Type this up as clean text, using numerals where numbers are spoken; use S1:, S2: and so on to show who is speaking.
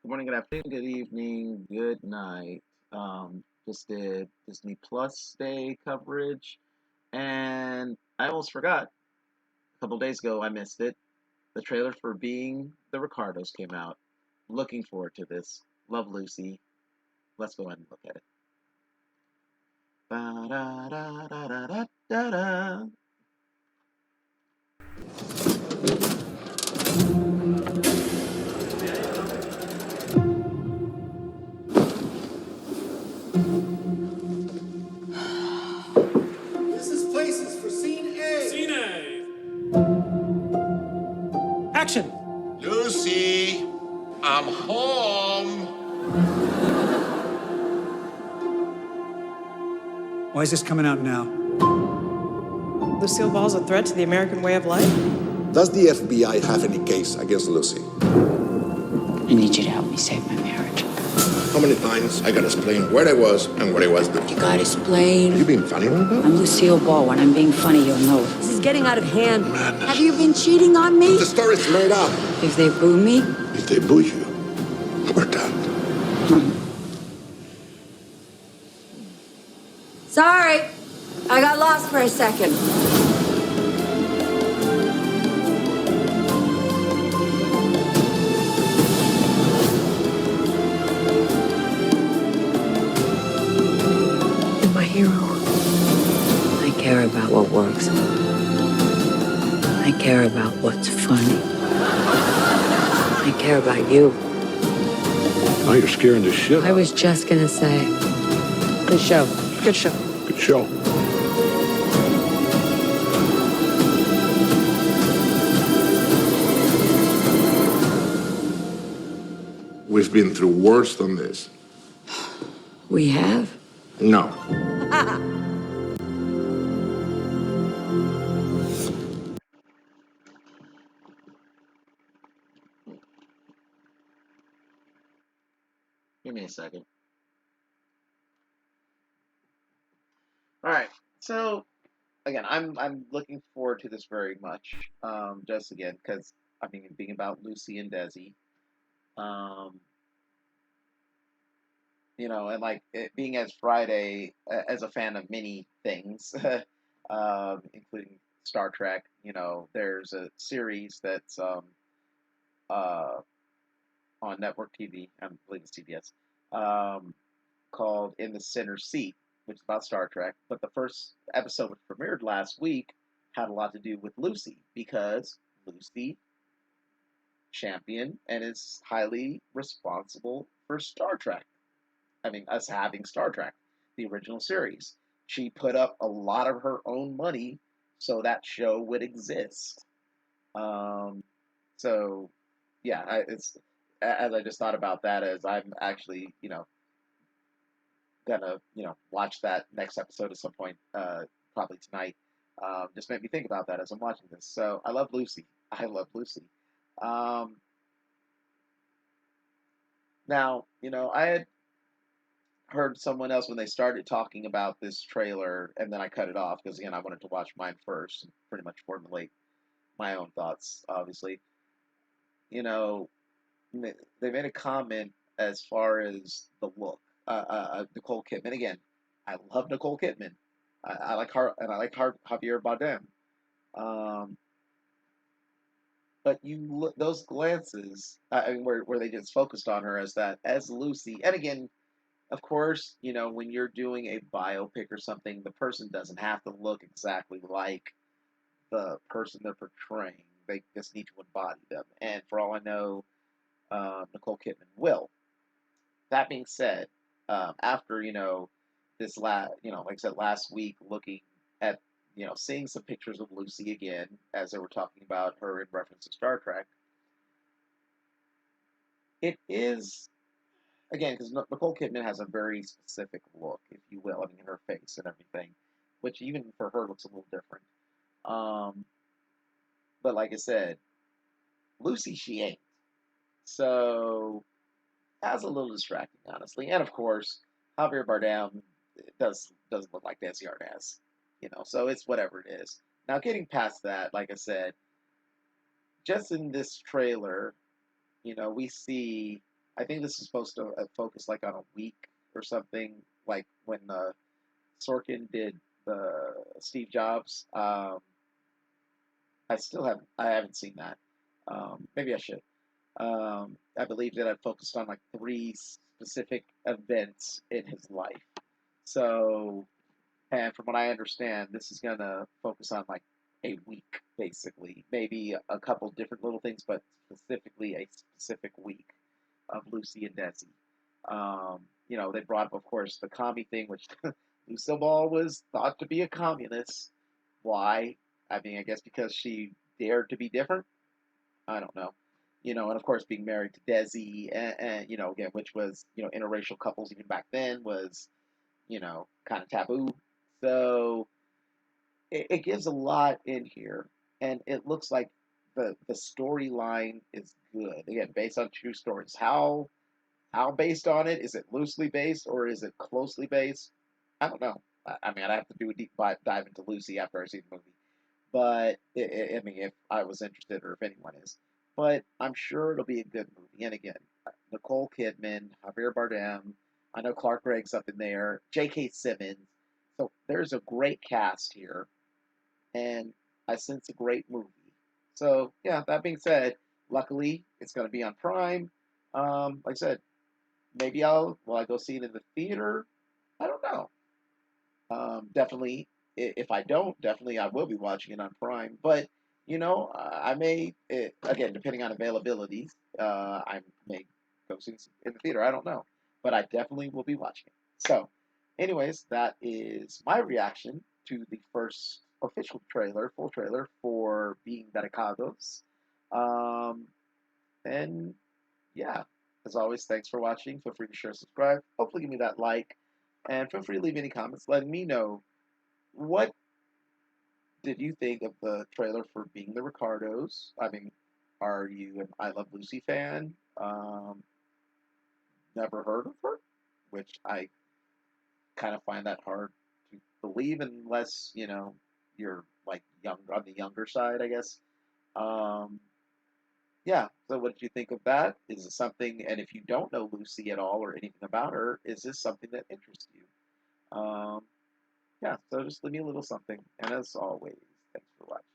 S1: Good morning, good afternoon, good evening, good night. Just did Disney Plus Day coverage, and I almost forgot. A couple days ago, I missed it. The trailer for Being the Ricardos came out. Looking forward to this. Love Lucy. Let's go ahead and look at it. Ba-da-da-da-da-da-da.
S2: This is places for scene A.
S3: Scene A. Action.
S4: Lucy, I'm home.
S3: Why is this coming out now?
S5: Lucille Ball's a threat to the American way of life?
S6: Does the FBI have any case against Lucy?
S7: I need you to help me save my marriage.
S6: How many times I gotta explain where I was and what I was doing?
S7: You gotta explain.
S6: You being funny right now?
S7: I'm Lucille Ball. When I'm being funny, you'll know it.
S8: This is getting out of hand.
S6: Madness.
S7: Have you been cheating on me?
S6: The story's made up.
S7: If they boo me,
S6: If they boo you, we're done.
S8: Sorry, I got lost for a second.
S7: you're my hero. I care about what works. I care about what's funny. I care about you.
S6: Now you're scaring the shit
S7: I was just gonna say, good show. Good show.
S6: Good show. We've been through worse than this.
S7: We have?
S6: No.
S1: Give me a second. All right. So again, I'm looking forward to this very much. Just again because I mean, being about Lucy and Desi. Um, and like it being as Friday as a fan of many things, including Star Trek. There's a series that's uh, on network TV. I believe it's CBS, um, called In the Center Seat, which is about Star Trek. But the first episode, which premiered last week, had a lot to do with Lucy because Lucy championed and is highly responsible for Star Trek. I mean, us having Star Trek, the original series. She put up a lot of her own money so that show would exist. Um, so, yeah, it's as I just thought about that as I'm actually, gonna, watch that next episode at some point, probably tonight. Just made me think about that as I'm watching this. So I love Lucy. I love Lucy. Um, Now, I had heard someone else when they started talking about this trailer, and then I cut it off because again I wanted to watch mine first and pretty much formulate my own thoughts. Obviously, you know, they made a comment as far as the look. Nicole Kidman again. I love Nicole Kidman. I like her, and I like Javier Bardem. Um, but you look those glances, I mean, where they just focused on her as that as Lucy, and again, of course, when you're doing a biopic or something, the person doesn't have to look exactly like the person they're portraying. They just need to embody them. And for all I know, Nicole Kidman will. That being said, after this like I said last week, looking at seeing some pictures of Lucy again as they were talking about her in reference to Star Trek, it is again, because Nicole Kidman has a very specific look, if you will. I mean, her face and everything, which even for her looks a little different. Um, but like I said, Lucy, she ain't. So that's a little distracting, honestly. And of course, Javier Bardem doesn't look like Desi Arnaz, So it's whatever it is. Now, getting past that, like I said, just in this trailer, we see I think this is supposed to focus like on a week or something, like when Sorkin did the Steve Jobs. I haven't seen that. Maybe I should. I believe that I focused on like three specific events in his life. So, and from what I understand, this is gonna focus on like a week, basically. Maybe a couple different little things, but specifically a specific week of Lucy and Desi. They brought up, of course, the commie thing, which Lucille Ball was thought to be a communist. Why? I mean, I guess because she dared to be different. I don't know. And of course, being married to Desi, and again, which was, interracial couples even back then was, kind of taboo. So it gives a lot in here, and it looks like the storyline is good. Again, based on true stories. How based on it? Is it loosely based or is it closely based? I don't know. I mean, I'd have to do a deep dive into Lucy after I see the movie. But I mean, if I was interested or if anyone is, but I'm sure it'll be a good movie. And again, Nicole Kidman, Javier Bardem, I know Clark Gregg's up in there, J.K. Simmons. So there's a great cast here, and I sense a great movie. So yeah, that being said, luckily it's going to be on Prime. Like I said, maybe will I go see it in the theater? I don't know. Definitely, if I don't, definitely I will be watching it on Prime. But I may again, depending on availability, I may go see it in the theater. I don't know, but I definitely will be watching it. So, anyways, that is my reaction to the first official trailer, full trailer for Being Ricardos. Um, and yeah, as always, thanks for watching. Feel free to share, subscribe. Hopefully, give me that like, and feel free to leave any comments letting me know what did you think of the trailer for Being the Ricardos. I mean, are you an I Love Lucy fan? Never heard of her, which I kind of find that hard to believe unless you're like young on the younger side, I guess. Um, yeah. So, what did you think of that? Is it something? And if you don't know Lucy at all or anything about her, is this something that interests you? Yeah. So just leave me a little something. And as always, thanks for watching.